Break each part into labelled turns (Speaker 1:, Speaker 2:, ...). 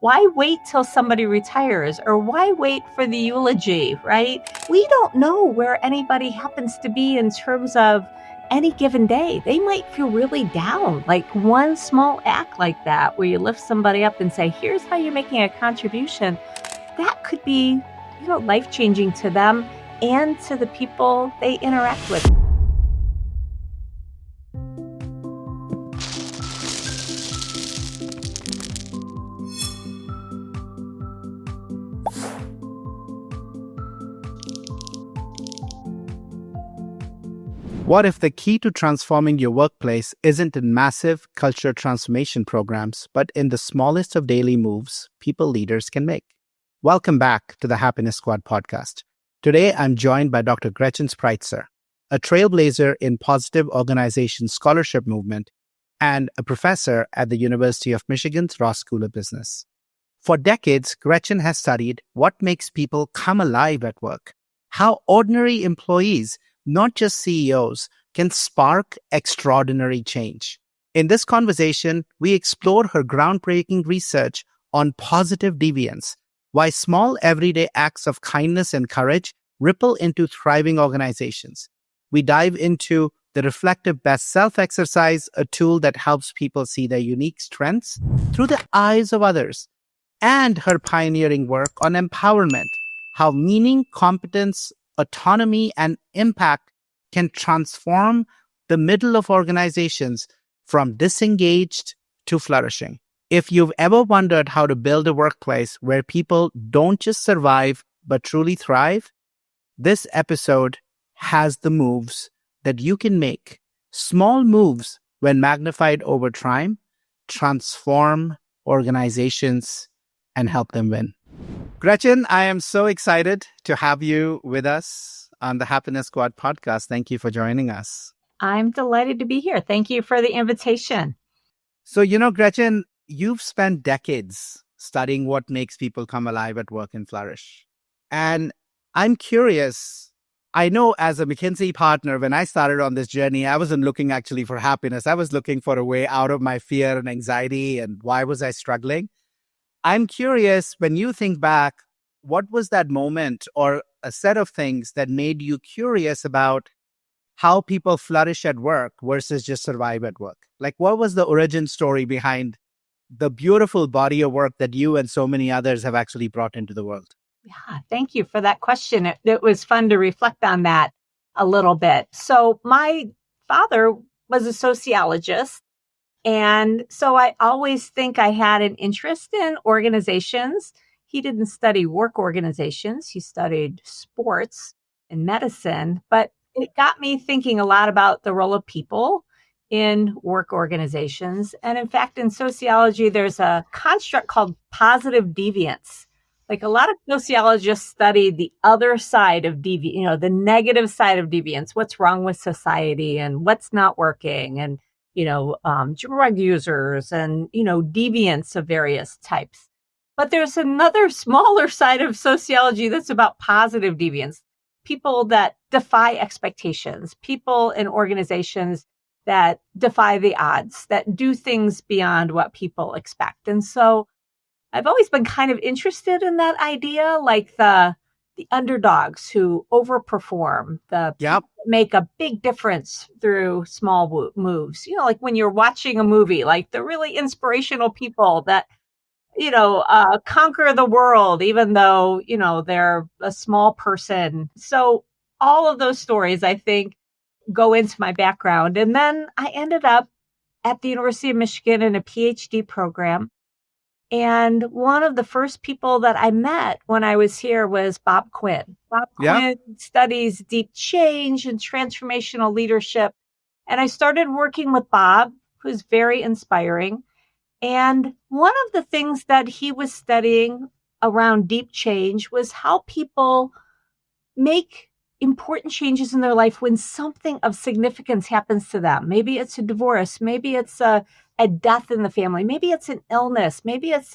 Speaker 1: Why wait till somebody retires, or why wait for the eulogy, right? We don't know where anybody happens to be in terms of any given day. They might feel really down. Like one small act like that, where you lift somebody up and say, here's how you're making a contribution, that could be, life-changing to them and to the people they interact with.
Speaker 2: What if the key to transforming your workplace isn't in massive culture transformation programs, but in the smallest of daily moves people leaders can make? Welcome back to the Happiness Squad podcast. Today, I'm joined by Dr. Gretchen Spreitzer, a trailblazer in positive organization scholarship movement and a professor at the University of Michigan's Ross School of Business. For decades, Gretchen has studied what makes people come alive at work, how ordinary employees, not just CEOs, can spark extraordinary change. In this conversation, we explore her groundbreaking research on positive deviance, why small everyday acts of kindness and courage ripple into thriving organizations. We dive into the reflective best self exercise, a tool that helps people see their unique strengths through the eyes of others, and her pioneering work on empowerment, how meaning, competence, autonomy, and impact can transform the middle of organizations from disengaged to flourishing. If you've ever wondered how to build a workplace where people don't just survive, but truly thrive, this episode has the moves that you can make. Small moves, when magnified over time, transform organizations and help them win. Gretchen, I am so excited to have you with us on the Happiness Squad podcast. Thank you for joining us.
Speaker 1: I'm delighted to be here. Thank you for the invitation.
Speaker 2: So, Gretchen, you've spent decades studying what makes people come alive at work and flourish. And I'm curious, I know as a McKinsey partner, when I started on this journey, I wasn't looking actually for happiness. I was looking for a way out of my fear and anxiety and why was I struggling? I'm curious, when you think back, what was that moment or a set of things that made you curious about how people flourish at work versus just survive at work? Like, what was the origin story behind the beautiful body of work that you and so many others have actually brought into the world?
Speaker 1: Yeah, thank you for that question. It was fun to reflect on that a little bit. So my father was a sociologist. And so I always think I had an interest in organizations. He didn't study work organizations. He studied sports and medicine, but it got me thinking a lot about the role of people in work organizations. And in fact, in sociology, there's a construct called positive deviance. Like a lot of sociologists study the other side of the negative side of deviance, what's wrong with society and what's not working, and drug users and, deviants of various types. But there's another smaller side of sociology that's about positive deviance, people that defy expectations, people in organizations that defy the odds, that do things beyond what people expect. And so I've always been kind of interested in that idea, like the underdogs who overperform, the people that make a big difference through small moves. Like when you're watching a movie, like the really inspirational people that, conquer the world, even though, they're a small person. So all of those stories, I think, go into my background. And then I ended up at the University of Michigan in a PhD program. And one of the first people that I met when I was here was Bob Quinn. Bob Quinn studies deep change and transformational leadership. And I started working with Bob, who's very inspiring. And one of the things that he was studying around deep change was how people make important changes in their life when something of significance happens to them. Maybe it's a divorce. Maybe it's a death in the family. Maybe it's an illness. Maybe it's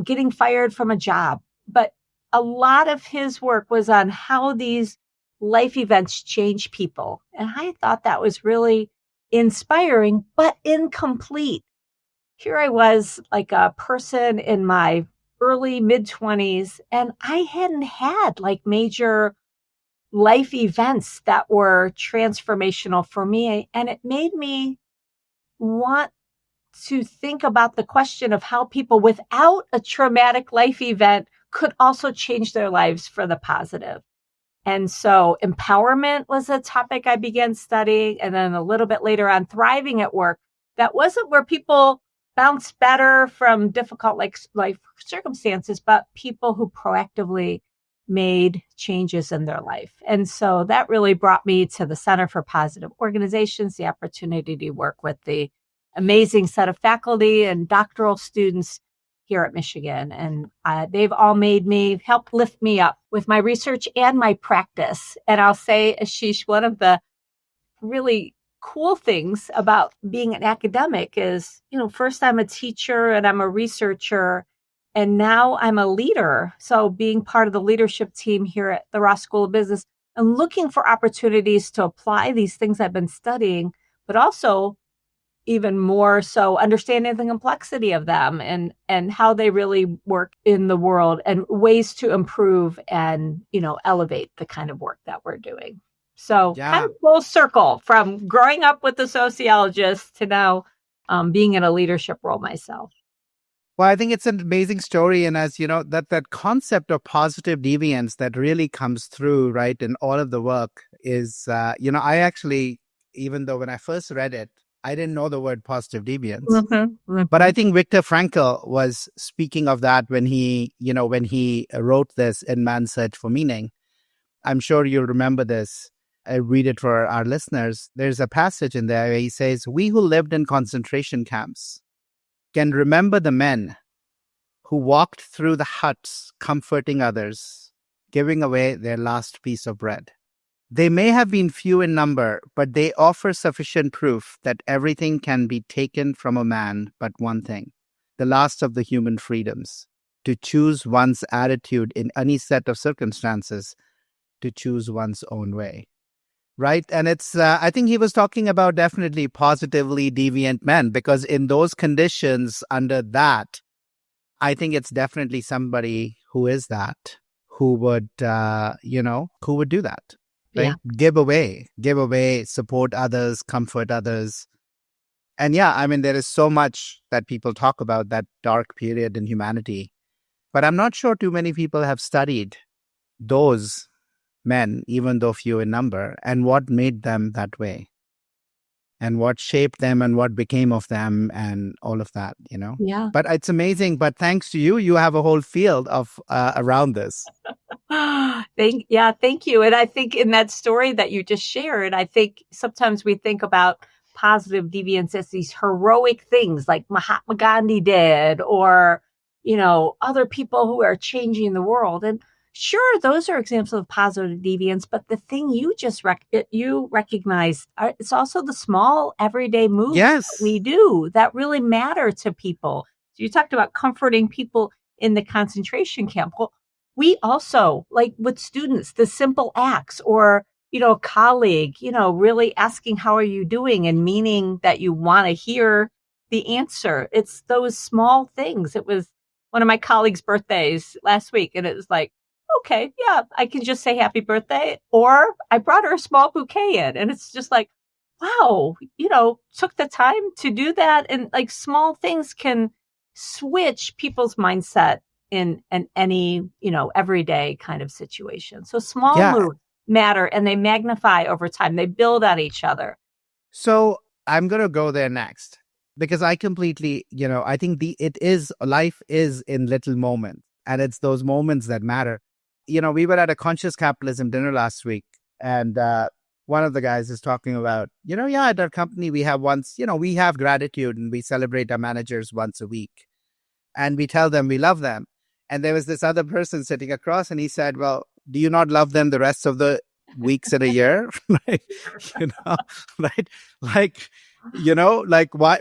Speaker 1: getting fired from a job. But a lot of his work was on how these life events change people. And I thought that was really inspiring, but incomplete. here I was like a person in my early mid 20s, and I hadn't had like major life events that were transformational for me. And it made me want to think about the question of how people without a traumatic life event could also change their lives for the positive. And so empowerment was a topic I began studying. And then a little bit later on, thriving at work. That wasn't where people bounce better from difficult life circumstances, but people who proactively made changes in their life. And so that really brought me to the Center for Positive Organizations, the opportunity to work with the amazing set of faculty and doctoral students here at Michigan. And they've all helped lift me up with my research and my practice. And I'll say, Ashish, one of the really cool things about being an academic is, first I'm a teacher and I'm a researcher, and now I'm a leader. So being part of the leadership team here at the Ross School of Business and looking for opportunities to apply these things I've been studying, but also even more so understanding the complexity of them and how they really work in the world and ways to improve and, elevate the kind of work that we're doing. So kind of full circle from growing up with a sociologist to now being in a leadership role myself.
Speaker 2: Well, I think it's an amazing story. And as you know, that concept of positive deviance that really comes through, right, in all of the work is, I actually, even though when I first read it, I didn't know the word positive deviance. Mm-hmm. But I think Viktor Frankl was speaking of that when he wrote this in Man's Search for Meaning. I'm sure you'll remember this. I read it for our listeners. There's a passage in there where he says, "We who lived in concentration camps can remember the men who walked through the huts comforting others, giving away their last piece of bread. They may have been few in number, but they offer sufficient proof that everything can be taken from a man but one thing, the last of the human freedoms, to choose one's attitude in any set of circumstances, to choose one's own way." Right? And it's, I think he was talking about definitely positively deviant men, because in those conditions under that, I think it's definitely somebody who is that, who would, who would do that. Right? Yeah. Give away, support others, comfort others. And there is so much that people talk about that dark period in humanity. But I'm not sure too many people have studied those men, even though few in number, and what made them that way. And what shaped them and what became of them and all of that, Yeah. But it's amazing. But thanks to you, you have a whole field of around this.
Speaker 1: Thank you. And I think in that story that you just shared, I think sometimes we think about positive deviance as these heroic things like Mahatma Gandhi did, or, other people who are changing the world. And sure, those are examples of positive deviance. But the thing you just you recognize, it's also the small everyday moves that we do that really matter to people. So you talked about comforting people in the concentration camp. Well, we also, like with students, the simple acts, or, a colleague, really asking, how are you doing? And meaning that you want to hear the answer. It's those small things. It was one of my colleagues' birthdays last week, and it was like, okay, yeah, I can just say happy birthday. Or I brought her a small bouquet in, and it's just like, wow, took the time to do that. And like small things can switch people's mindset in any, everyday kind of situation. So small moves matter, and they magnify over time. They build on each other.
Speaker 2: So I'm going to go there next, because I completely, I think life is in little moments, and it's those moments that matter. We were at a conscious capitalism dinner last week, and one of the guys is talking about, at our company, we have we have gratitude, and we celebrate our managers once a week, and we tell them we love them. And there was this other person sitting across, and he said, well, do you not love them the rest of the weeks in a year? Right?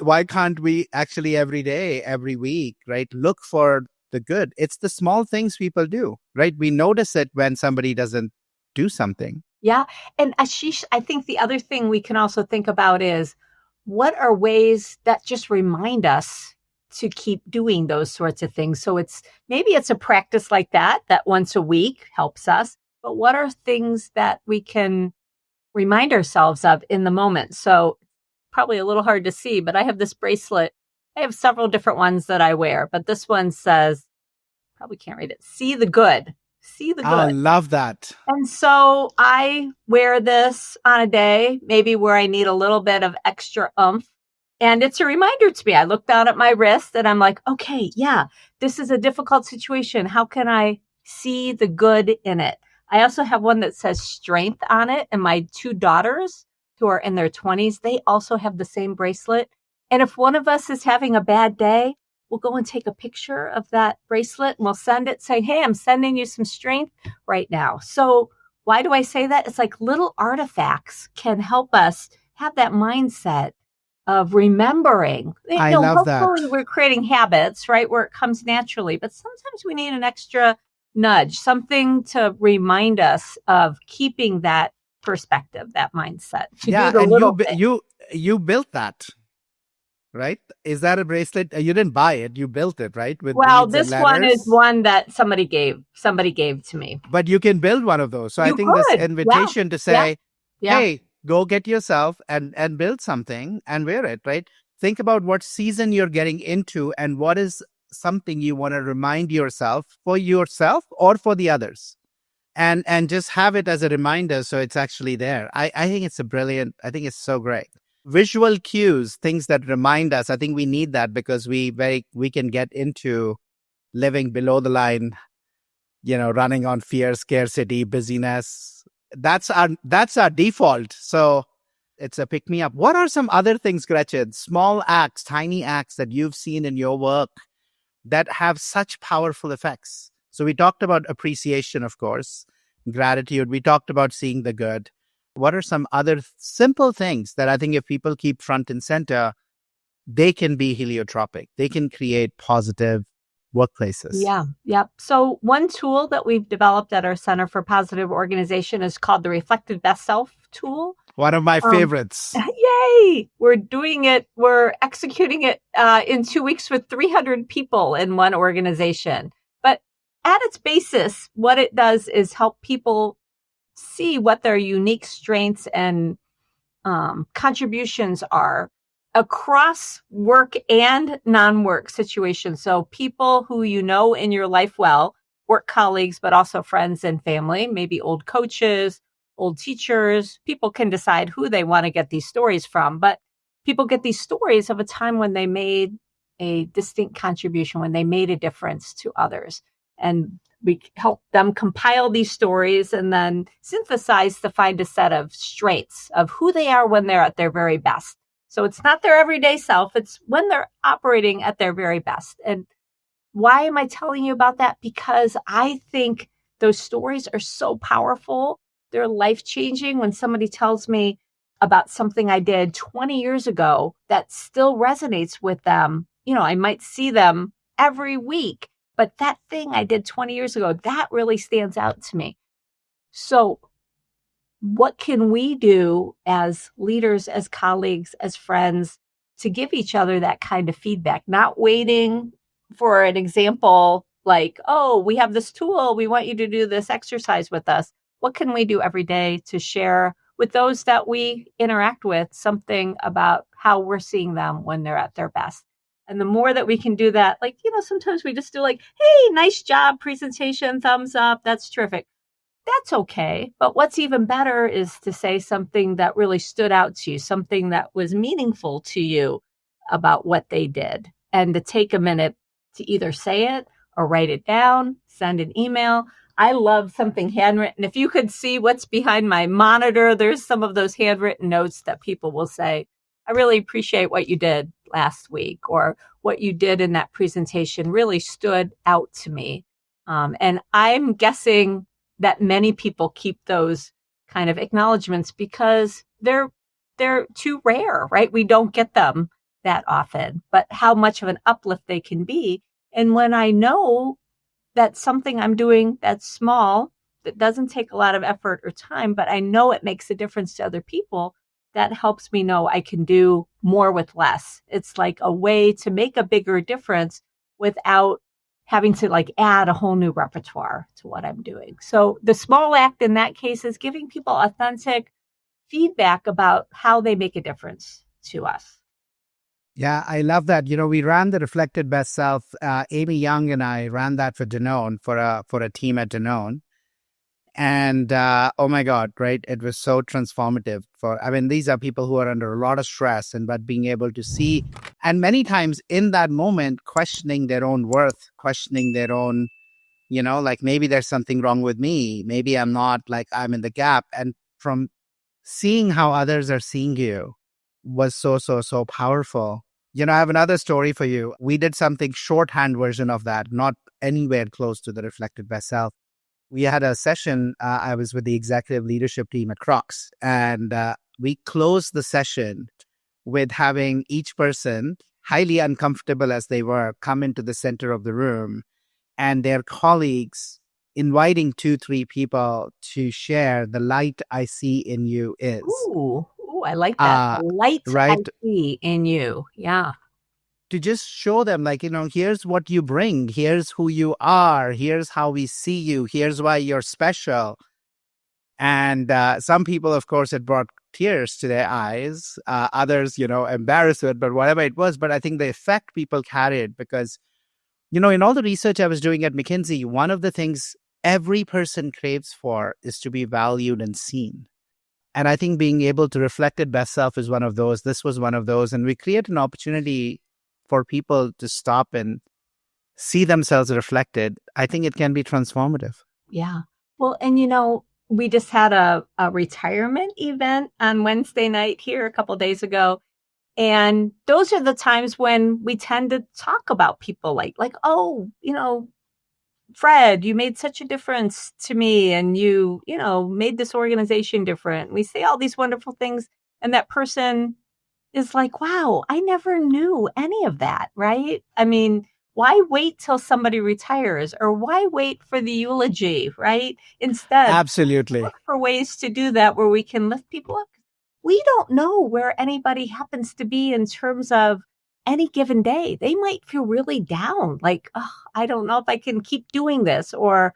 Speaker 2: Why can't we actually every day, every week, right, look for the good? It's the small things people do, right? We notice it when somebody doesn't do something.
Speaker 1: Yeah. And Ashish, I think the other thing we can also think about is, what are ways that just remind us to keep doing those sorts of things. So maybe it's a practice like that once a week helps us. But what are things that we can remind ourselves of in the moment? So probably a little hard to see, but I have this bracelet. I have several different ones that I wear, but this one says, probably can't read it, see the good. See the good.
Speaker 2: I love that.
Speaker 1: And so I wear this on a day, maybe where I need a little bit of extra oomph. And it's a reminder to me. I look down at my wrist and I'm like, okay, yeah, this is a difficult situation. How can I see the good in it? I also have one that says strength on it. And my two daughters who are in their 20s, they also have the same bracelet. And if one of us is having a bad day, we'll go and take a picture of that bracelet and we'll send it saying, hey, I'm sending you some strength right now. So why do I say that? It's like little artifacts can help us have that mindset of remembering.
Speaker 2: I love that.
Speaker 1: Hopefully we're creating habits, right, where it comes naturally. But sometimes we need an extra nudge, something to remind us of keeping that perspective, that mindset.
Speaker 2: Yeah, and you built that, right? Is that a bracelet? You didn't buy it; you built it, right? With
Speaker 1: this one is one that somebody gave to me.
Speaker 2: But you can build one of those. So I think this invitation to say, hey, go get yourself and build something and wear it, right? Think about what season you're getting into and what is something you want to remind yourself for yourself or for the others. And just have it as a reminder so it's actually there. I think it's I think it's so great. Visual cues, things that remind us. I think we need that because we can get into living below the line, running on fear, scarcity, busyness. That's our default. So it's a pick me up. What are some other things, Gretchen? Small acts, tiny acts that you've seen in your work that have such powerful effects? So we talked about appreciation, of course, gratitude. We talked about seeing the good. What are some other simple things that I think if people keep front and center, they can be heliotropic. They can create positive workplaces.
Speaker 1: Yeah. So one tool that we've developed at our Center for Positive Organization is called the Reflected Best Self tool.
Speaker 2: One of my favorites.
Speaker 1: Yay! We're doing it. We're executing it in 2 weeks with 300 people in one organization. But at its basis, what it does is help people see what their unique strengths and contributions are across work and non-work situations. So people who you know in your life well, work colleagues, but also friends and family, maybe old coaches, old teachers. People can decide who they want to get these stories from, but people get these stories of a time when they made a distinct contribution, when they made a difference to others. And we help them compile these stories and then synthesize to find a set of strengths of who they are when they're at their very best. So it's not their everyday self. It's when they're operating at their very best. And why am I telling you about that? Because I think those stories are so powerful. They're life-changing. When somebody tells me about something I did 20 years ago that still resonates with them, I might see them every week, but that thing I did 20 years ago, that really stands out to me. So what can we do as leaders, as colleagues, as friends to give each other that kind of feedback, not waiting for an example like, oh, we have this tool, we want you to do this exercise with us. What can we do every day to share with those that we interact with something about how we're seeing them when they're at their best? And the more that we can do that, sometimes we just do hey, nice job, presentation, thumbs up, that's terrific. That's okay. But what's even better is to say something that really stood out to you, something that was meaningful to you about what they did, and to take a minute to either say it or write it down, send an email. I love something handwritten. If you could see what's behind my monitor, there's some of those handwritten notes that people will say, I really appreciate what you did last week, or what you did in that presentation really stood out to me. And I'm guessing that many people keep those kind of acknowledgments because they're too rare, right? We don't get them that often, but how much of an uplift they can be. And when I know that something I'm doing that's small, that doesn't take a lot of effort or time, but I know it makes a difference to other people, that helps me know I can do more with less. It's like a way to make a bigger difference without having to like add a whole new repertoire to what I'm doing. So the small act in that case is giving people authentic feedback about how they make a difference to us.
Speaker 2: Yeah, I love that. We ran the Reflected Best Self. Amy Young and I ran that for Danone, for a team at Danone. And oh my God, right? It was so transformative these are people who are under a lot of stress, but being able to see, and many times in that moment, questioning their own worth, questioning their own, like maybe there's something wrong with me. Maybe I'm not, like I'm in the gap. And from seeing how others are seeing you was so, so, so powerful. I have another story for you. We did something shorthand version of that, not anywhere close to the Reflected Best Self. We had a session. I was with the executive leadership team at Crocs, and we closed the session with having each person, highly uncomfortable as they were, come into the center of the room, and their colleagues inviting 2-3 people to share the light I see in you is.
Speaker 1: Ooh, I like that. The light
Speaker 2: right?
Speaker 1: I see in you. Yeah.
Speaker 2: To just show them, like, here's what you bring. Here's who you are. Here's how we see you. Here's why you're special. And some people, of course, it brought tears to their eyes. Others, embarrassment, but whatever it was. But I think the effect people carried, because, in all the research I was doing at McKinsey, one of the things every person craves for is to be valued and seen. And I think being able to reflect it best self is one of those. This was one of those. And we create an opportunity for people to stop and see themselves reflected. I think it can be transformative.
Speaker 1: Yeah. Well, and we just had a retirement event on Wednesday night here a couple of days ago. And those are the times when we tend to talk about people like, oh, Fred, you made such a difference to me, and you made this organization different. We say all these wonderful things, and that person is like, wow, I never knew any of that, right? I mean, why wait till somebody retires, or why wait for the eulogy, right? Instead,
Speaker 2: Absolutely.
Speaker 1: look for ways to do that where we can lift people up. We don't know where anybody happens to be in terms of any given day. They might feel really down, like, oh, I don't know if I can keep doing this, or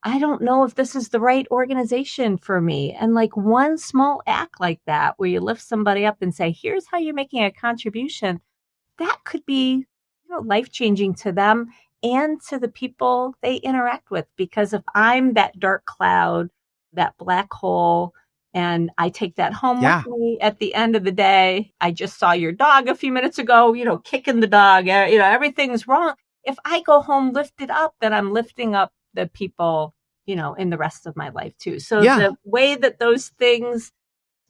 Speaker 1: I don't know if this is the right organization for me. And like one small act like that, where you lift somebody up and say, here's how you're making a contribution, that could be life-changing to them and to the people they interact with. Because if I'm that dark cloud, that black hole, and I take that home with me at the end of the day, I just saw your dog a few minutes ago, kicking the dog, everything's wrong. If I go home lifted up, then I'm lifting up the people, in the rest of my life too. So the way that those things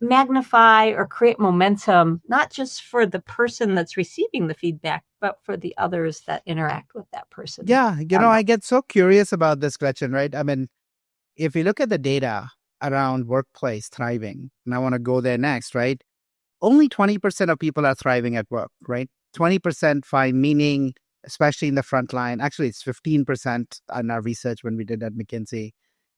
Speaker 1: magnify or create momentum, not just for the person that's receiving the feedback, but for the others that interact with that person.
Speaker 2: Yeah. I get so curious about this, Gretchen, right? I mean, if you look at the data around workplace thriving, and I want to go there next, right? Only 20% of people are thriving at work, right? 20% find meaning, especially in the front line. Actually, it's 15% in our research when we did at McKinsey.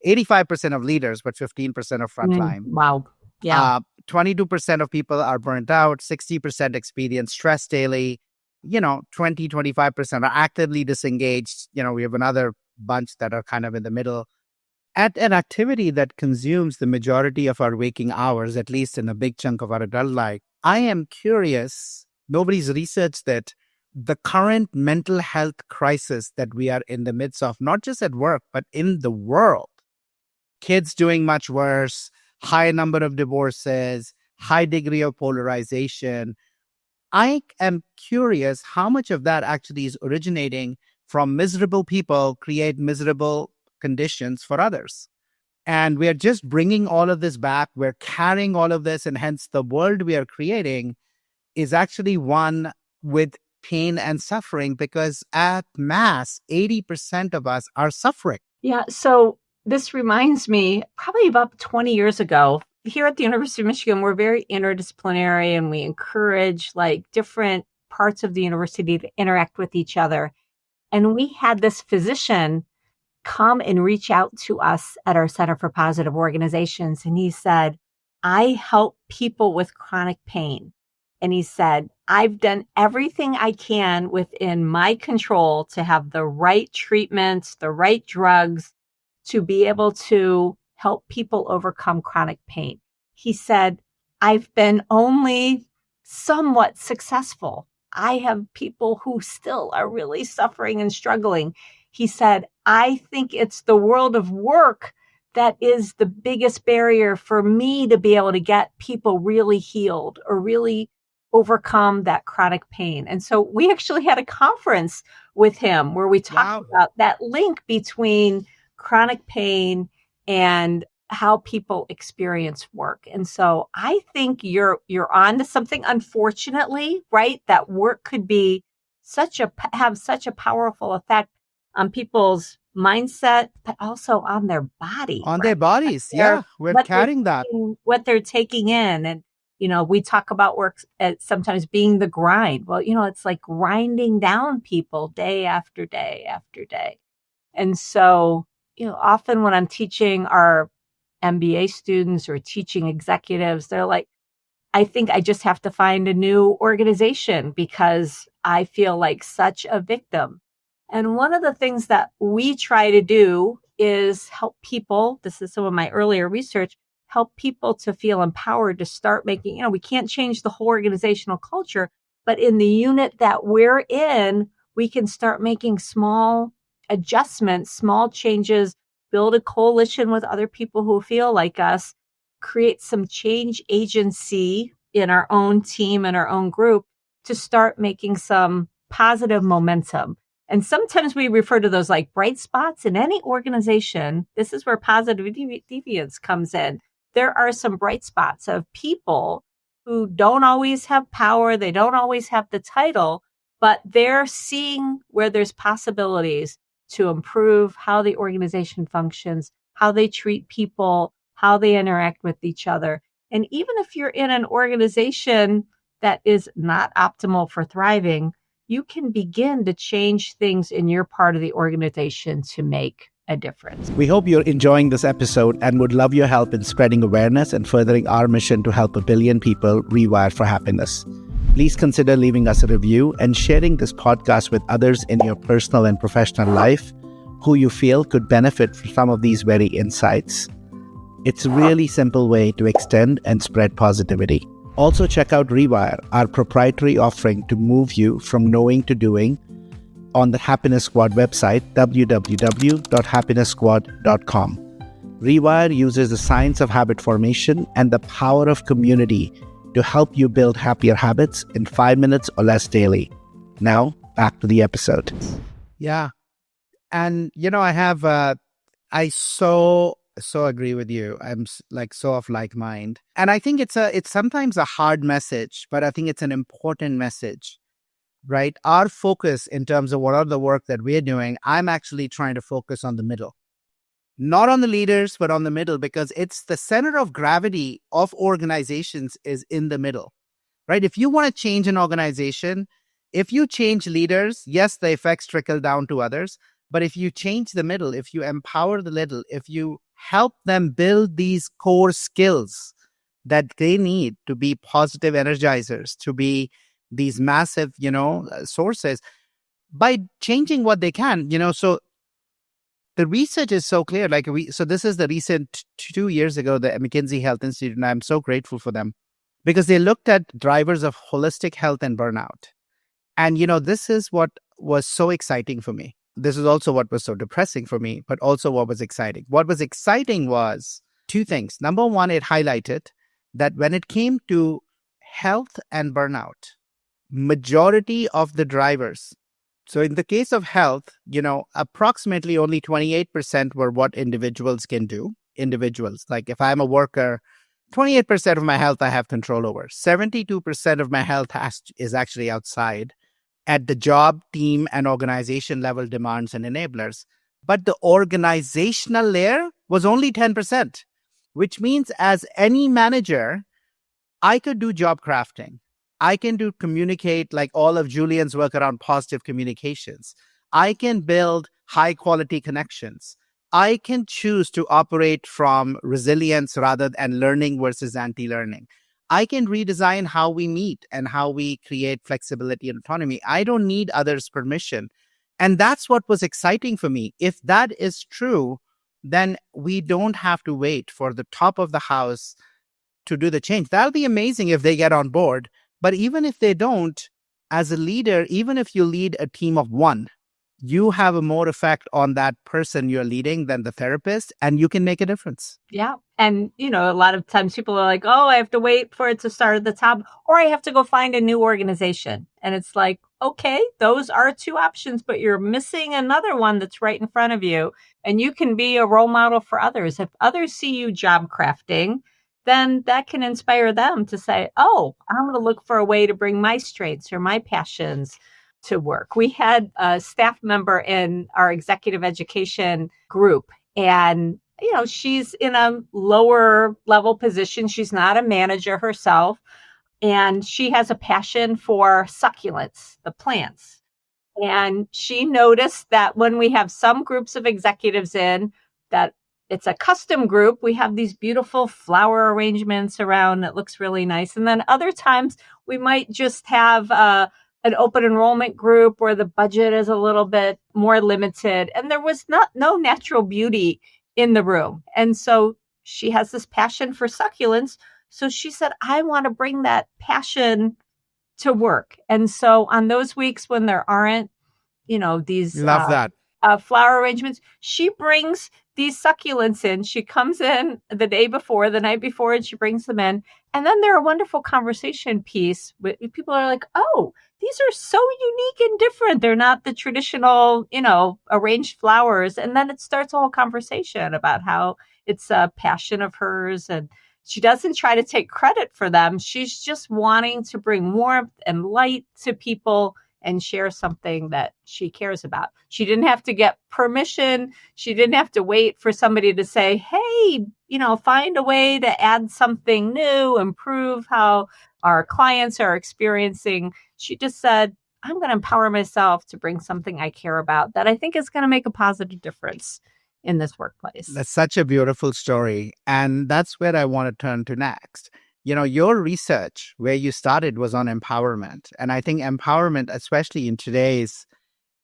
Speaker 2: 85% of leaders, but 15% of frontline.
Speaker 1: Wow. Yeah.
Speaker 2: 22% of people are burnt out. 60% experience stress daily. 25% are actively disengaged. We have another bunch that are kind of in the middle. At an activity that consumes the majority of our waking hours, at least in a big chunk of our adult life, I am curious, nobody's researched that the current mental health crisis that we are in the midst of, not just at work, but in the world, kids doing much worse, high number of divorces, high degree of polarization. I am curious how much of that actually is originating from miserable people create miserable conditions for others. And we are just bringing all of this back. We're carrying all of this, and hence the world we are creating is actually one with pain and suffering, because at mass, 80% of us are suffering.
Speaker 1: Yeah. So this reminds me, probably about 20 years ago, here at the University of Michigan, we're very interdisciplinary, and we encourage like different parts of the university to interact with each other. And we had this physician come and reach out to us at our Center for Positive Organizations. And he said, I help people with chronic pain. And he said, I've done everything I can within my control to have the right treatments, the right drugs to be able to help people overcome chronic pain. He said, I've been only somewhat successful. I have people who still are really suffering and struggling. He said, I think it's the world of work that is the biggest barrier for me to be able to get people really healed or really overcome that chronic pain. And so we actually had a conference with him where we talked about that link between chronic pain and how people experience work. And so I think you're on to something, unfortunately, right? That work could be have such a powerful effect on people's mindset, but also on their body.
Speaker 2: On their bodies. We're carrying that.
Speaker 1: What they're taking in. And, we talk about work as sometimes being the grind. Well, it's like grinding down people day after day after day. And so, often when I'm teaching our MBA students or teaching executives, they're like, I think I just have to find a new organization because I feel like such a victim. And one of the things that we try to do is help people. This is some of my earlier research, help people to feel empowered to start making, we can't change the whole organizational culture, but in the unit that we're in, we can start making small adjustments, small changes, build a coalition with other people who feel like us, create some change agency in our own team and our own group to start making some positive momentum. And sometimes we refer to those like bright spots in any organization. This is where positive deviance comes in. There are some bright spots of people who don't always have power. They don't always have the title, but they're seeing where there's possibilities to improve how the organization functions, how they treat people, how they interact with each other. And even if you're in an organization that is not optimal for thriving, you can begin to change things in your part of the organization to make a difference.
Speaker 2: We hope you're enjoying this episode and would love your help in spreading awareness and furthering our mission to help 1 billion people rewire for happiness. Please consider leaving us a review and sharing this podcast with others in your personal and professional life who you feel could benefit from some of these very insights. It's a really simple way to extend and spread positivity. Also check out Rewire, our proprietary offering to move you from knowing to doing, on the Happiness Squad website, www.happiness.squad.com. Rewire uses the science of habit formation and the power of community to help you build happier habits in 5 minutes or less daily. Now, back to the episode. Yeah. And, I so agree with you. I'm so of like mind. And I think it's sometimes a hard message, but I think it's an important message, right? Our focus in terms of what are the work that we're doing, I'm actually trying to focus on the middle. Not on the leaders, but on the middle, because it's the center of gravity of organizations is in the middle, right? If you want to change an organization, if you change leaders, yes, the effects trickle down to others. But if you change the middle, if you empower the little, if you help them build these core skills that they need to be positive energizers, to be these massive, sources, by changing what they can, so the research is so clear. So this is the recent 2 years ago, the McKinsey Health Institute, and I'm so grateful for them because they looked at drivers of holistic health and burnout. And, this is what was so exciting for me. This is also what was so depressing for me, but also what was exciting. What was exciting was 2 things. Number one, it highlighted that when it came to health and burnout, majority of the drivers, so in the case of health, approximately only 28% were what individuals can do. Individuals, like if I'm a worker, 28% of my health I have control over. 72% of my health is actually outside at the job, team, and organization level demands and enablers. But the organizational layer was only 10%, which means as any manager, I could do job crafting. I can communicate like all of Julian's work around positive communications. I can build high quality connections. I can choose to operate from resilience rather than learning versus anti-learning. I can redesign how we meet and how we create flexibility and autonomy. I don't need others' permission. And that's what was exciting for me. If that is true, then we don't have to wait for the top of the house to do the change. That'll be amazing if they get on board. But even if they don't, as a leader, even if you lead a team of one, you have a more effect on that person you're leading than the therapist, and you can make a difference.
Speaker 1: Yeah. And, a lot of times people are like, oh, I have to wait for it to start at the top, or I have to go find a new organization. And it's like, okay, those are two options, but you're missing another one that's right in front of you. And you can be a role model for others. If others see you job crafting, then that can inspire them to say, oh, I'm going to look for a way to bring my strengths or my passions to work. We had a staff member in our executive education group, and she's in a lower level position. She's not a manager herself, and she has a passion for succulents, the plants. And she noticed that when we have some groups of executives in, that it's a custom group. We have these beautiful flower arrangements around that looks really nice. And then other times we might just have an open enrollment group where the budget is a little bit more limited. And there was no natural beauty in the room. And so she has this passion for succulents. So she said, I want to bring that passion to work. And so on those weeks when there aren't, these
Speaker 2: Love that.
Speaker 1: Flower arrangements, she brings these succulents in. She comes in the night before, and she brings them in. And then they're a wonderful conversation piece. People are like, oh, these are so unique and different. They're not the traditional, arranged flowers. And then it starts a whole conversation about how it's a passion of hers. And she doesn't try to take credit for them. She's just wanting to bring warmth and light to people and share something that she cares about. She didn't have to get permission. She didn't have to wait for somebody to say, hey, find a way to add something new, improve how our clients are experiencing. She just said, I'm going to empower myself to bring something I care about that I think is going to make a positive difference in this workplace.
Speaker 2: That's such a beautiful story. And that's where I want to turn to next. Your research, where you started, was on empowerment. And I think empowerment, especially in today's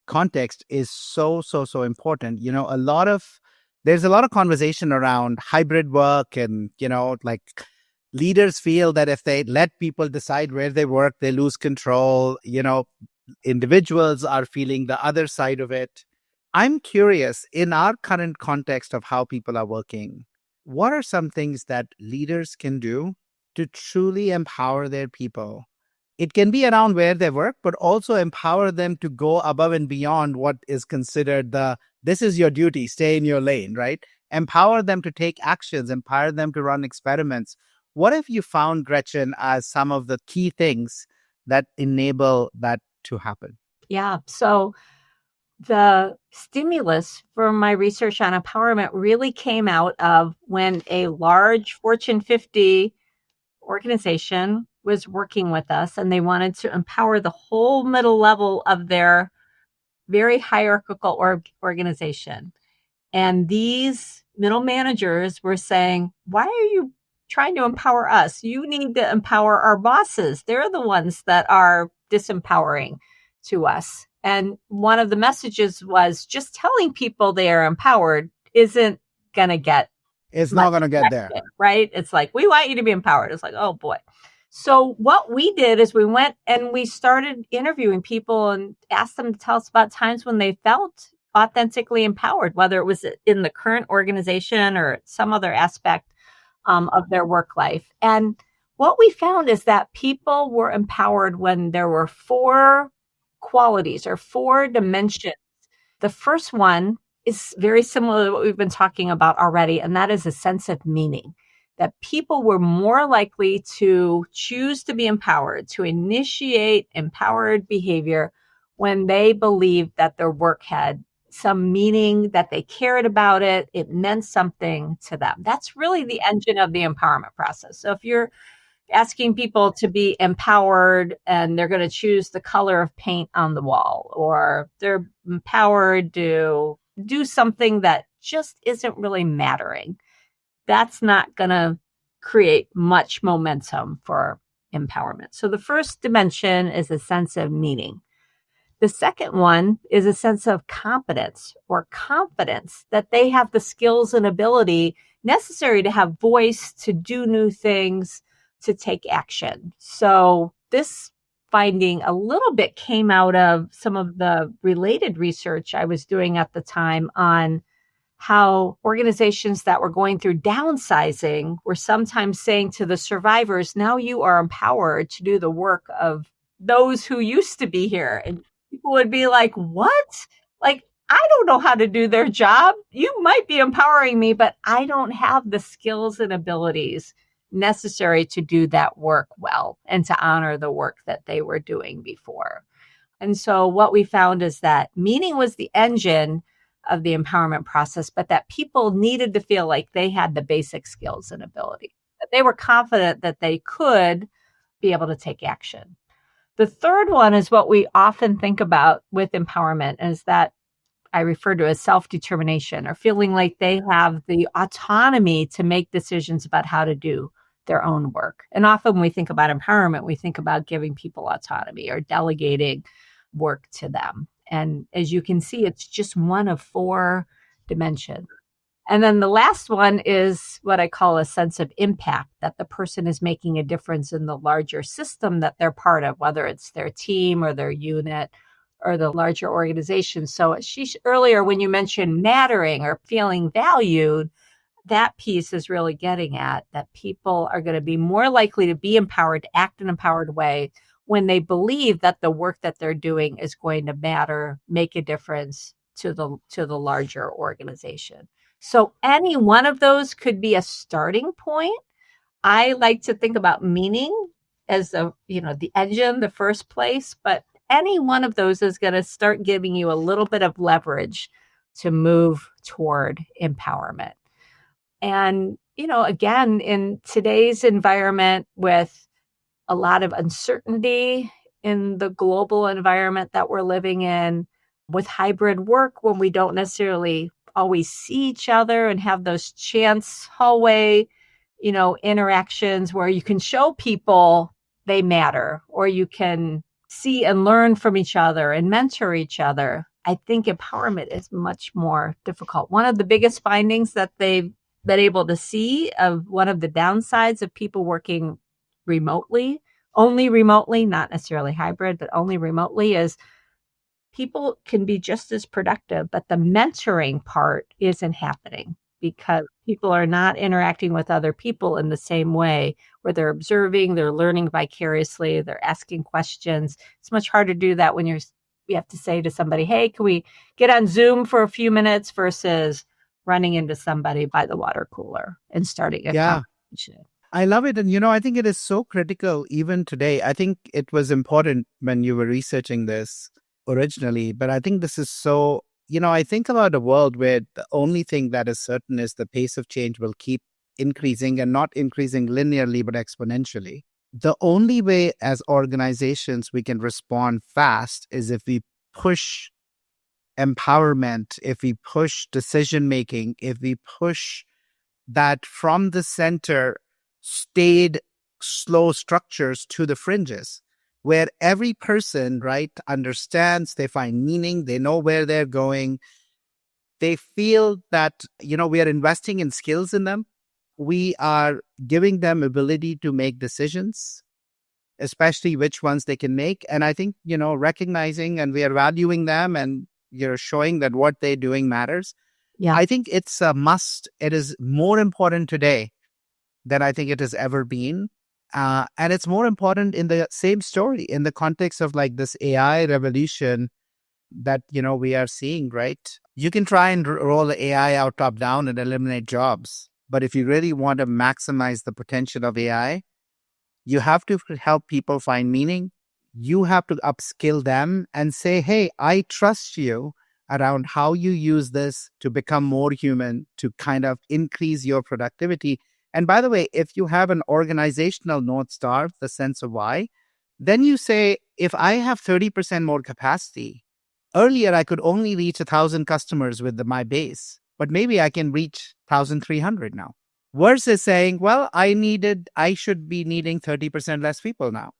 Speaker 2: context, is so, so, so important. There's a lot of conversation around hybrid work and, like leaders feel that if they let people decide where they work, they lose control. Individuals are feeling the other side of it. I'm curious, in our current context of how people are working, what are some things that leaders can do to truly empower their people? It can be around where they work, but also empower them to go above and beyond what is considered this is your duty, stay in your lane, right? Empower them to take actions, empower them to run experiments. What have you found, Gretchen, as some of the key things that enable that to happen?
Speaker 1: Yeah. So the stimulus for my research on empowerment really came out of when a large Fortune 50 organization was working with us, and they wanted to empower the whole middle level of their very hierarchical organization. And these middle managers were saying, why are you trying to empower us? You need to empower our bosses. They're the ones that are disempowering to us. And one of the messages was just telling people they are empowered isn't going to get
Speaker 2: It's not going to get there.
Speaker 1: Right? It's like, we want you to be empowered. It's like, oh boy. So what we did is we went and we started interviewing people and asked them to tell us about times when they felt authentically empowered, whether it was in the current organization or some other aspect of their work life. And what we found is that people were empowered when there were 4 qualities or 4 dimensions. The first one is very similar to what we've been talking about already, and that is a sense of meaning. That people were more likely to choose to be empowered, to initiate empowered behavior when they believed that their work had some meaning, that they cared about it, it meant something to them. That's really the engine of the empowerment process. So if you're asking people to be empowered and they're going to choose the color of paint on the wall, or they're empowered to do something that just isn't really mattering. That's not going to create much momentum for empowerment. So the first dimension is a sense of meaning. The second one is a sense of competence or confidence that they have the skills and ability necessary to have voice, to do new things, to take action. So this finding a little bit came out of some of the related research I was doing at the time on how organizations that were going through downsizing were sometimes saying to the survivors, now you are empowered to do the work of those who used to be here. And people would be like, what? Like, I don't know how to do their job. You might be empowering me, but I don't have the skills and abilities necessary to do that work well and to honor the work that they were doing before. And so what we found is that meaning was the engine of the empowerment process, but that people needed to feel like they had the basic skills and ability, that they were confident that they could be able to take action. The third one is what we often think about with empowerment is that I refer to as self-determination, or feeling like they have the autonomy to make decisions about how to do their own work. And often when we think about empowerment, we think about giving people autonomy or delegating work to them. And as you can see, it's just one of 4 dimensions. And then the last one is what I call a sense of impact, that the person is making a difference in the larger system that they're part of, whether it's their team or their unit or the larger organization. So Ashish, earlier when you mentioned mattering or feeling valued, that piece is really getting at that people are going to be more likely to be empowered, to act in an empowered way when they believe that the work that they're doing is going to matter, make a difference to the larger organization. So any one of those could be a starting point. I like to think about meaning as the engine, the first place, but any one of those is going to start giving you a little bit of leverage to move toward empowerment. And, again, in today's environment with a lot of uncertainty in the global environment that we're living in, with hybrid work, when we don't necessarily always see each other and have those chance hallway, interactions where you can show people they matter, or you can see and learn from each other and mentor each other. I think empowerment is much more difficult. One of the biggest findings that they've been able to see of one of the downsides of people working remotely, only remotely, not necessarily hybrid, but only remotely, is people can be just as productive, but the mentoring part isn't happening because people are not interacting with other people in the same way, where they're observing, they're learning vicariously, they're asking questions. It's much harder to do that when you have to say to somebody, hey, can we get on Zoom for a few minutes, versus running into somebody by the water cooler and starting a conversation.
Speaker 2: I love it. And, I think it is so critical even today. I think it was important when you were researching this originally, but I think this is so, I think about a world where the only thing that is certain is the pace of change will keep increasing, and not increasing linearly, but exponentially. The only way as organizations we can respond fast is if we push empowerment, if we push decision-making, if we push that from the center stayed slow structures to the fringes, where every person, right, understands, they find meaning, they know where they're going, they feel that, we are investing in skills in them. We are giving them ability to make decisions, especially which ones they can make. And I think, recognizing and we are valuing them, and you're showing that what they're doing matters.
Speaker 1: Yeah.
Speaker 2: I think it's a must. It is more important today than I think it has ever been. And it's more important in the same story, in the context of like this AI revolution that, we are seeing, right? You can try and roll the AI out top down and eliminate jobs. But if you really want to maximize the potential of AI, you have to help people find meaning. You have to upskill them and say, hey, I trust you around how you use this to become more human, to kind of increase your productivity. And by the way, if you have an organizational North Star, the sense of why, then you say, if I have 30% more capacity, earlier I could only reach 1,000 customers with my base. but maybe I can reach 1,300 now. Versus saying, well, I should be needing 30% less people now.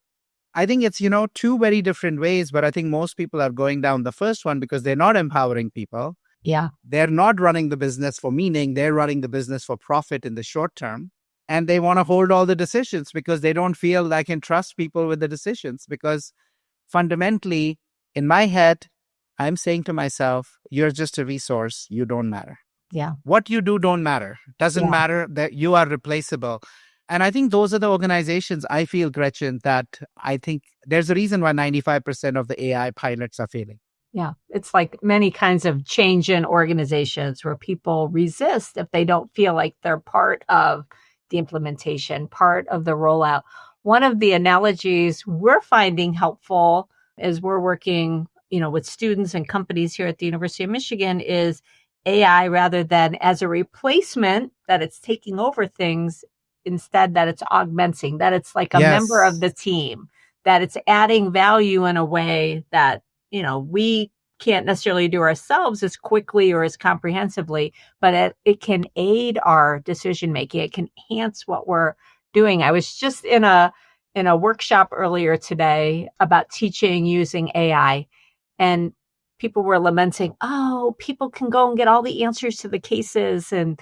Speaker 2: I think it's, two very different ways, but I think most people are going down the first one because they're not empowering people.
Speaker 1: Yeah.
Speaker 2: They're not running the business for meaning. They're running the business for profit in the short term. And they want to hold all the decisions because they don't feel they can trust people with the decisions. Because fundamentally, in my head, I'm saying to myself, you're just a resource. You don't matter.
Speaker 1: Yeah.
Speaker 2: What you do don't matter. Doesn't matter that you are replaceable. And I think those are the organizations, I feel, Gretchen, that I think there's a reason why 95% of the AI pilots are failing.
Speaker 1: Yeah. It's like many kinds of change in organizations where people resist if they don't feel like they're part of the implementation, part of the rollout. One of the analogies we're finding helpful as we're working, with students and companies here at the University of Michigan is AI rather than as a replacement that it's taking over things, instead that it's augmenting, that it's like a member of the team, that it's adding value in a way that, we can't necessarily do ourselves as quickly or as comprehensively, but it can aid our decision making. It can enhance what we're doing. I was just in a workshop earlier today about teaching using AI, and people were lamenting, oh, people can go and get all the answers to the cases. And,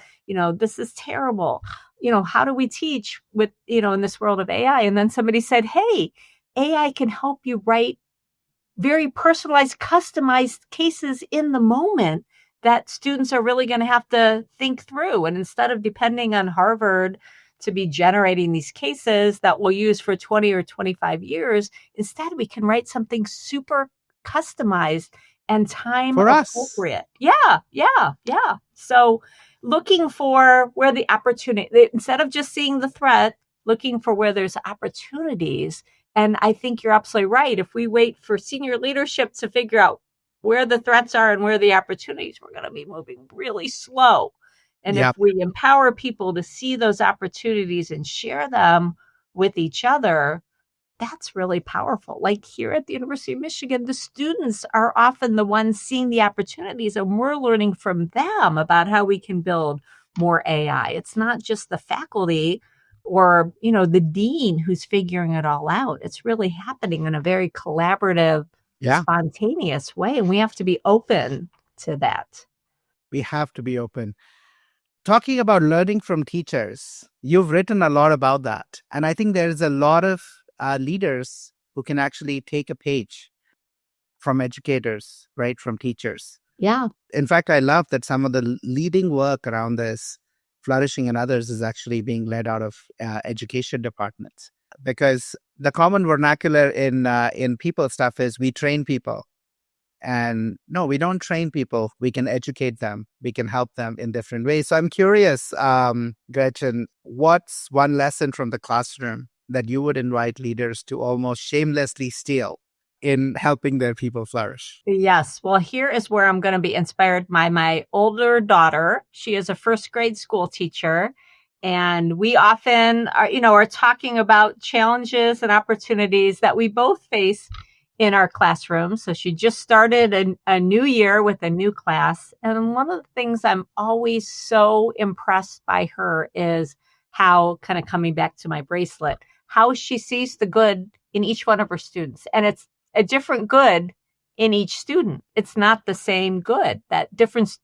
Speaker 1: this is terrible. How do we teach with, in this world of AI? And then somebody said, hey, AI can help you write very personalized, customized cases in the moment that students are really going to have to think through. And instead of depending on Harvard to be generating these cases that we'll use for 20 or 25 years, instead we can write something super customized and time
Speaker 2: for
Speaker 1: appropriate.
Speaker 2: us.
Speaker 1: Yeah. So looking for where the opportunity, instead of just seeing the threat, looking for where there's opportunities. And I think you're absolutely right. If we wait for senior leadership to figure out where the threats are and where the opportunities, we're going to be moving really slow. And if we empower people to see those opportunities and share them with each other, that's really powerful. Like here at the University of Michigan, the students are often the ones seeing the opportunities, and we're learning from them about how we can build more AI. It's not just the faculty or, the dean who's figuring it all out. It's really happening in a very collaborative, spontaneous way. And we have to be open to that.
Speaker 2: We have to be open. Talking about learning from teachers, you've written a lot about that. And I think there's a lot of leaders who can actually take a page from educators, right, from teachers.
Speaker 1: Yeah.
Speaker 2: In fact, I love that some of the leading work around this, flourishing and others, is actually being led out of education departments. Because the common vernacular in people stuff is we train people. And no, we don't train people. We can educate them. We can help them in different ways. So I'm curious, Gretchen, what's one lesson from the classroom that you would invite leaders to almost shamelessly steal in helping their people flourish?
Speaker 1: Yes. Well, here is where I'm going to be inspired by my older daughter. She is a first grade school teacher. And we often are talking about challenges and opportunities that we both face in our classroom. So she just started a new year with a new class. And one of the things I'm always so impressed by her is how, kind of coming back to my bracelet, how she sees the good in each one of her students. And it's a different good in each student. It's not the same good.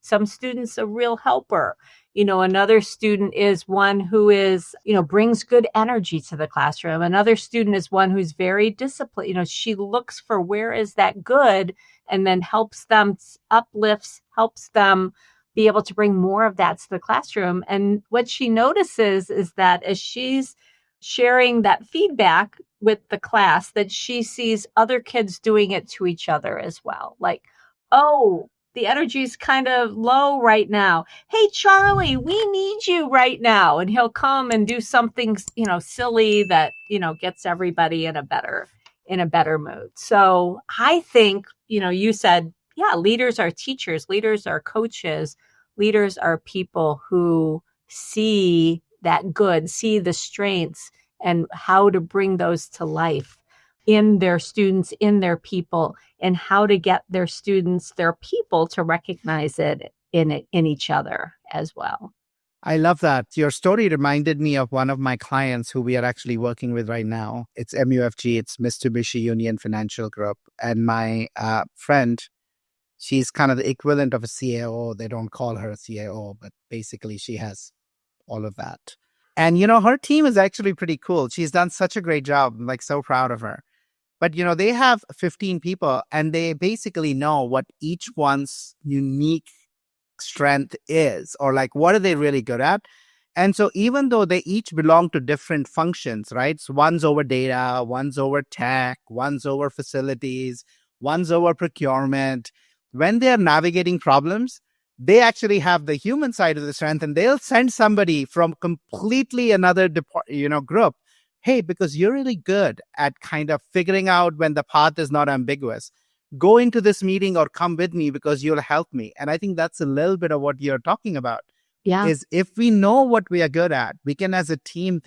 Speaker 1: Some students a real helper. Another student is one who is, brings good energy to the classroom. Another student is one who's very disciplined. She looks for where is that good and then helps them, helps them be able to bring more of that to the classroom. And what she notices is that as she's sharing that feedback with the class, that she sees other kids doing it to each other as well. Like, oh, the energy is kind of low right now. Hey, Charlie, we need you right now. And he'll come and do something, silly that, gets everybody in a better mood. So I think, you said, leaders are teachers, leaders are coaches, leaders are people who see that good, see the strengths and how to bring those to life in their students, in their people, and how to get their students, their people to recognize it in each other as well.
Speaker 2: I love that. Your story reminded me of one of my clients who we are actually working with right now. It's MUFG, it's Mitsubishi Union Financial Group. And my friend, she's kind of the equivalent of a CAO. They don't call her a CAO, but basically she has all of that. And, her team is actually pretty cool. She's done such a great job. I'm like so proud of her. But, they have 15 people and they basically know what each one's unique strength is, or like what are they really good at. And so even though they each belong to different functions, right? So one's over data, one's over tech, one's over facilities, one's over procurement. When they're navigating problems, they actually have the human side of the strength, and they'll send somebody from completely another group. Hey, because you're really good at kind of figuring out when the path is not ambiguous, go into this meeting or come with me because you'll help me. And I think that's a little bit of what you're talking about.
Speaker 1: Yeah.
Speaker 2: Is if we know what we are good at, we can as a team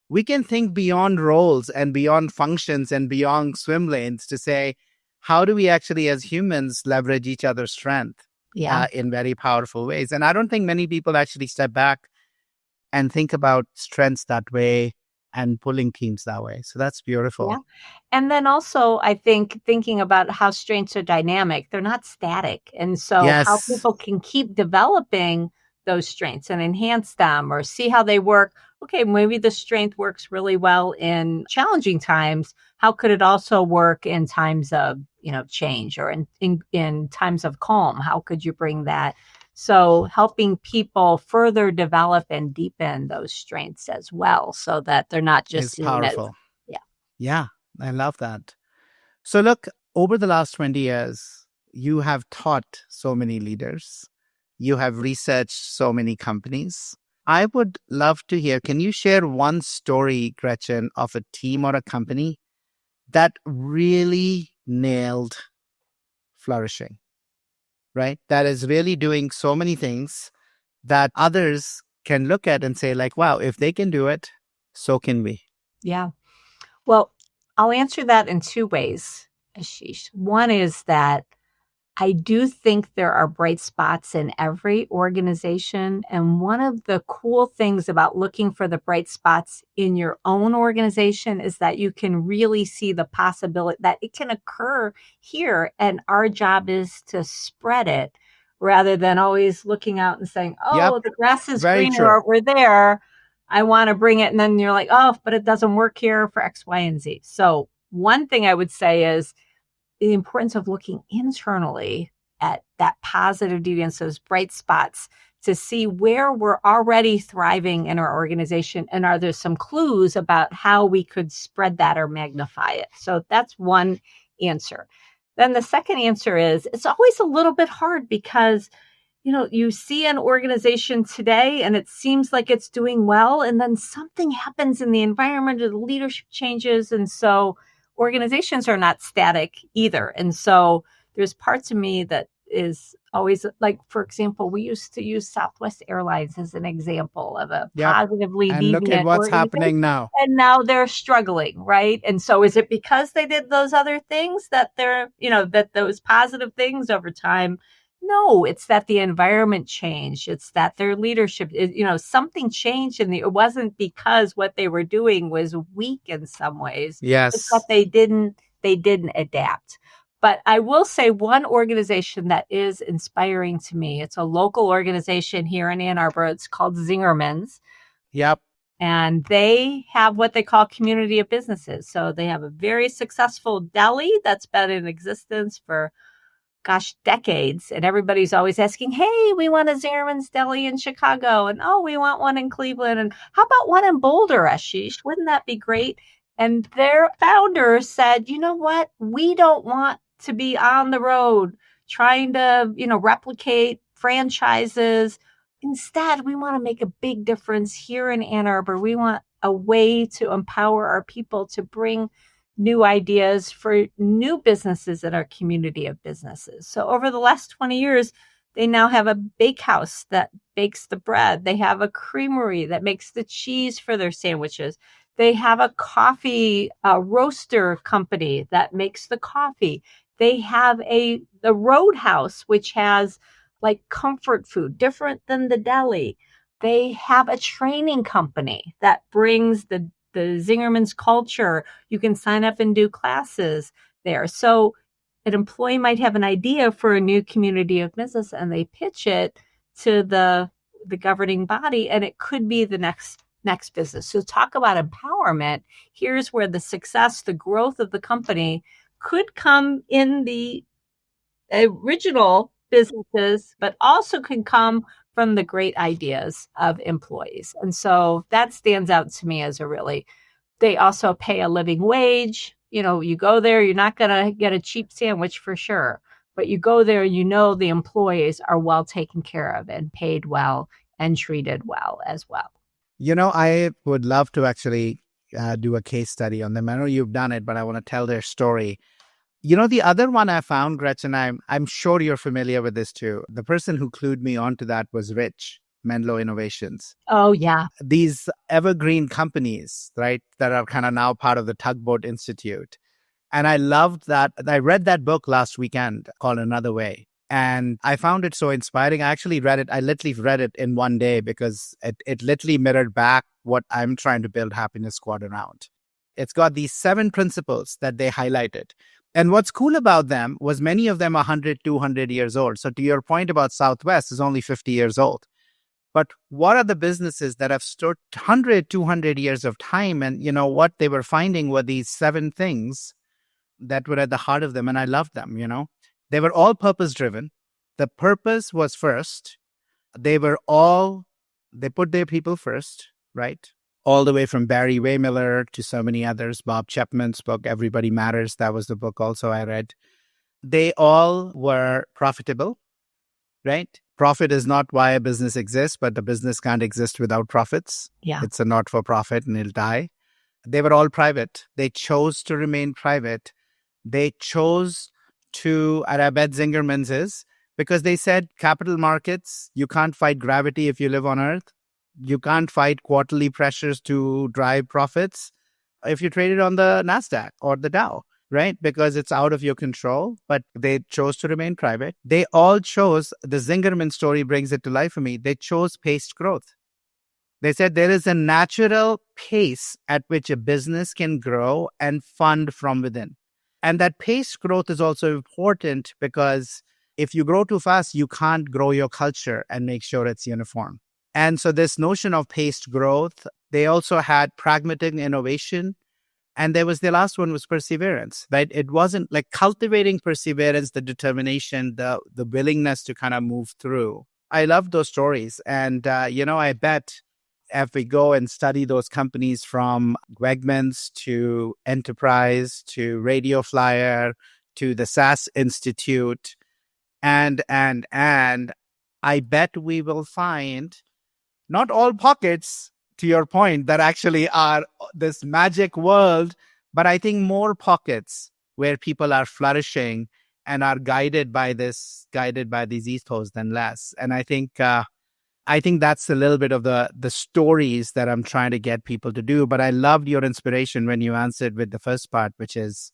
Speaker 2: we can think beyond roles and beyond functions and beyond swim lanes to say, how do we actually as humans leverage each other's strength in very powerful ways? And I don't think many people actually step back and think about strengths that way and pulling teams that way. So that's beautiful.
Speaker 1: Yeah. And then also, I think thinking about how strengths are dynamic, they're not static. And so how people can keep developing those strengths and enhance them or see how they work. Okay, maybe the strength works really well in challenging times. How could it also work in times of, change, or in times of calm? How could you bring that? So helping people further develop and deepen those strengths as well, so that they're not just
Speaker 2: seen powerful.
Speaker 1: As,
Speaker 2: yeah, I love that. So look, over the last 20 years, you have taught so many leaders. You have researched so many companies. I would love to hear, can you share one story, Gretchen, of a team or a company that really nailed flourishing? Right? That is really doing so many things that others can look at and say like, wow, if they can do it, so can we.
Speaker 1: Yeah. Well, I'll answer that in two ways, Ashish. One is that I do think there are bright spots in every organization. And one of the cool things about looking for the bright spots in your own organization is that you can really see the possibility that it can occur here. And our job is to spread it rather than always looking out and saying, oh, the grass is greener over there. I want to bring it. And then you're like, oh, but it doesn't work here for X, Y, and Z. So one thing I would say is the importance of looking internally at that positive deviance, those bright spots, to see where we're already thriving in our organization. And are there some clues about how we could spread that or magnify it? So that's one answer. Then the second answer is it's always a little bit hard because you see an organization today and it seems like it's doing well, and then something happens in the environment or the leadership changes. And so organizations are not static either. And so there's parts of me that is always like, for example, we used to use Southwest Airlines as an example of a positively
Speaker 2: deviant. And look at what's happening now.
Speaker 1: And now they're struggling, right? And so is it because they did those other things that they're, that those positive things over time? No, it's that the environment changed. It's that their leadership, something changed, and it wasn't because what they were doing was weak in some ways.
Speaker 2: Yes,
Speaker 1: it's that they didn't adapt. But I will say one organization that is inspiring to me. It's a local organization here in Ann Arbor. It's called Zingerman's.
Speaker 2: Yep.
Speaker 1: And they have what they call community of businesses. So they have a very successful deli that's been in existence for decades. And everybody's always asking, hey, we want a Zingerman's Deli in Chicago. And we want one in Cleveland. And how about one in Boulder, Ashish? Wouldn't that be great? And their founder said, you know what? We don't want to be on the road trying to, replicate franchises. Instead, we want to make a big difference here in Ann Arbor. We want a way to empower our people to bring new ideas for new businesses in our community of businesses. So over the last 20 years, they now have a bakehouse that bakes the bread. They have a creamery that makes the cheese for their sandwiches. They have a coffee roaster company that makes the coffee. They have the Roadhouse, which has like comfort food, different than the deli. They have a training company that brings the Zingerman's culture. You can sign up and do classes there. So an employee might have an idea for a new community of business and they pitch it to the governing body, and it could be the next business. So talk about empowerment. Here's where the success, the growth of the company could come in the original businesses, but also can come from the great ideas of employees. And so that stands out to me as a really, they also pay a living wage. You know, you go there, you're not going to get a cheap sandwich for sure, but you go there, you know, the employees are well taken care of and paid well and treated well as well.
Speaker 2: I would love to actually do a case study on them. I know you've done it, but I want to tell their story. The other one I found, Gretchen, I'm sure you're familiar with this too. The person who clued me onto that was Rich, Menlo Innovations.
Speaker 1: Oh, yeah.
Speaker 2: These evergreen companies, right, that are kind of now part of the Tugboat Institute. And I loved that. I read that book last weekend called Another Way. And I found it so inspiring. I actually read it. I literally read it in one day because it literally mirrored back what I'm trying to build Happiness Squad around. It's got these 7 principles that they highlighted. And what's cool about them was many of them are 100, 200 years old. So to your point about Southwest is only 50 years old. But what are the businesses that have stood 100, 200 years of time? And what they were finding were these 7 things that were at the heart of them. And I loved them, They were all purpose driven. The purpose was first. They put their people first, right? All the way from Barry Waymiller to so many others. Bob Chapman's book, Everybody Matters. That was the book also I read. They all were profitable, right? Profit is not why a business exists, but the business can't exist without profits.
Speaker 1: Yeah.
Speaker 2: It's a not-for-profit and it'll die. They were all private. They chose to remain private. They chose to, and I bet Zingerman's is, because they said capital markets, you can't fight gravity if you live on Earth. You can't fight quarterly pressures to drive profits if you trade it on the NASDAQ or the Dow, right? Because it's out of your control, but they chose to remain private. They all chose, the Zingerman story brings it to life for me, they chose paced growth. They said there is a natural pace at which a business can grow and fund from within. And that paced growth is also important because if you grow too fast, you can't grow your culture and make sure it's uniform. And so this notion of paced growth, they also had pragmatic innovation. And there was the last one was perseverance, right? It wasn't like cultivating perseverance, the determination, the willingness to kind of move through. I love those stories. And, I bet if we go and study those companies from Wegmans to Enterprise to Radio Flyer to the SAS Institute, and I bet we will find not all pockets, to your point, that actually are this magic world, but I think more pockets where people are flourishing and are guided by these ethos than less. And I think that's a little bit of the stories that I'm trying to get people to do. But I loved your inspiration when you answered with the first part, which is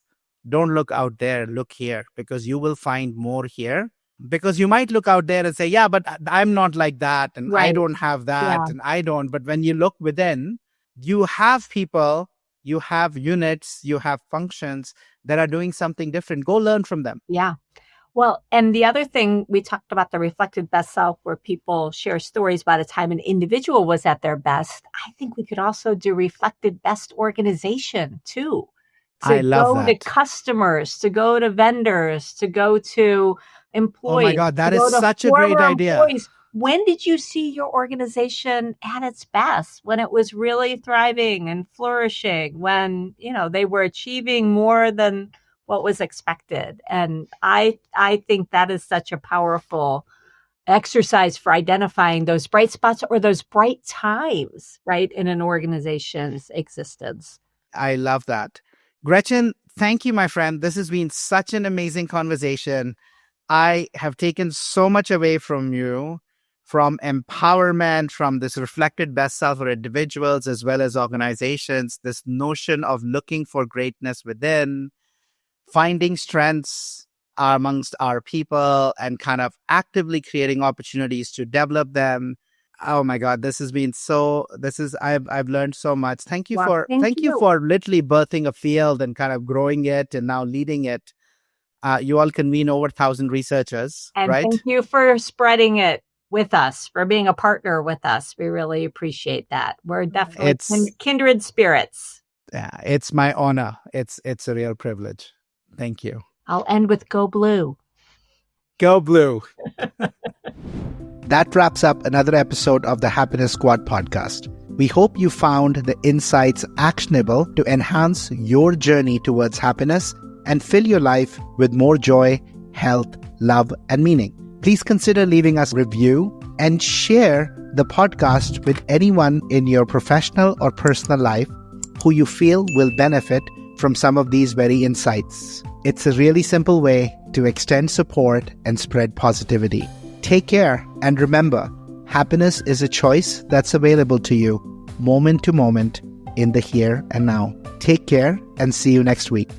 Speaker 2: don't look out there, look here, because you will find more here. Because you might look out there and say, yeah, but I'm not like that. And right. I don't have that. Yeah. And I don't. But when you look within, you have people, you have units, you have functions that are doing something different. Go learn from them.
Speaker 1: Yeah. Well, and the other thing, we talked about the reflected best self, where people share stories about a time an individual was at their best. I think we could also do reflected best organization too.
Speaker 2: I love that.
Speaker 1: To go to customers, to go to vendors, to go to employees.
Speaker 2: Oh my God, that is such a great idea.
Speaker 1: When did you see your organization at its best? When it was really thriving and flourishing, when, they were achieving more than what was expected. And I think that is such a powerful exercise for identifying those bright spots or those bright times, right, in an organization's existence.
Speaker 2: I love that. Gretchen, thank you, my friend. This has been such an amazing conversation. I have taken so much away from you, from empowerment, from this reflected best self for individuals as well as organizations, this notion of looking for greatness within, finding strengths, amongst our people and kind of actively creating opportunities to develop them. Oh my God, I've learned so much. Thank you
Speaker 1: Well,
Speaker 2: thank you for literally birthing a field and kind of growing it and now leading it. You all convene over 1,000 researchers,
Speaker 1: And
Speaker 2: right?
Speaker 1: thank you for spreading it with us, for being a partner with us. We really appreciate that. We're definitely kindred spirits.
Speaker 2: Yeah, it's my honor. It's a real privilege. Thank you.
Speaker 1: I'll end with Go Blue.
Speaker 2: Go Blue. That wraps up another episode of the Happiness Squad podcast. We hope you found the insights actionable to enhance your journey towards happiness and fill your life with more joy, health, love, and meaning. Please consider leaving us a review and share the podcast with anyone in your professional or personal life who you feel will benefit from some of these very insights. It's a really simple way to extend support and spread positivity. Take care, and remember, happiness is a choice that's available to you moment to moment in the here and now. Take care and see you next week.